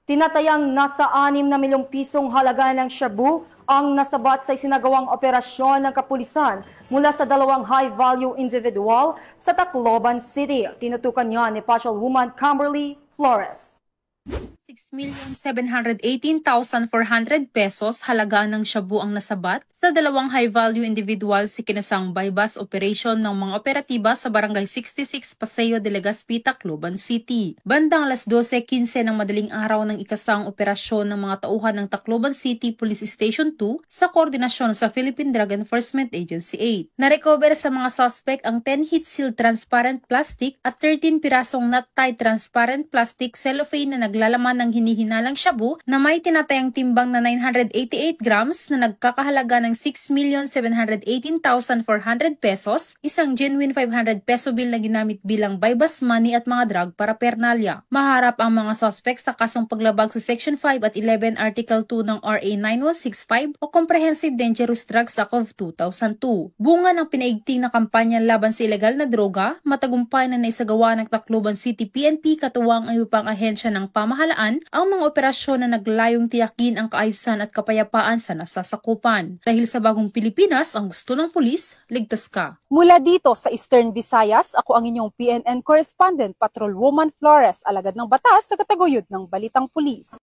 Tinatayang nasa 6 na milyong pisong halaga ng shabu ang nasabat sa isinagawang operasyon ng kapulisan mula sa 2 high-value individual sa Tacloban City. Tinutukan niya ni Patrolwoman Kimberly Flores. 6,718,400 pesos halaga ng shabu ang nasabat sa 2 high-value individual sa kinasang bypass operation ng mga operatiba sa Barangay 66 Paseo de Legazpi, Tacloban City. Bandang alas 12:15 ng madaling araw ng ikasang operasyon ng mga tauhan ng Tacloban City Police Station 2 sa koordinasyon sa Philippine Drug Enforcement Agency 8. Narecover sa mga suspect ang 10 heat seal transparent plastic at 13 pirasong not-tied transparent plastic cellophane na naglalaman ng hinihinalang shabu na may tinatayang timbang na 988 grams na nagkakahalaga ng 6,718,400 pesos, isang genuine 500 peso bill na ginamit bilang bypass money at mga drug paraphernalia. Maharap ang mga suspect sa kasong paglabag sa Section 5 at 11 Article 2 ng RA 9165 o Comprehensive Dangerous Drugs Act of 2002. Bunga ng pinaigting na kampanya laban sa ilegal na droga, matagumpay na naisagawa ng Tacloban City PNP katuwang ang iba pang ahensya ng pamahalaan ang mga operasyon na naglayong tiyakin ang kaayusan at kapayapaan sa nasasakupan. Dahil sa bagong Pilipinas, ang gusto ng pulis, ligtas ka. Mula dito sa Eastern Visayas, ako ang inyong PNN correspondent, Patrolwoman Flores, alagad ng batas sa kataguyod ng Balitang Pulis.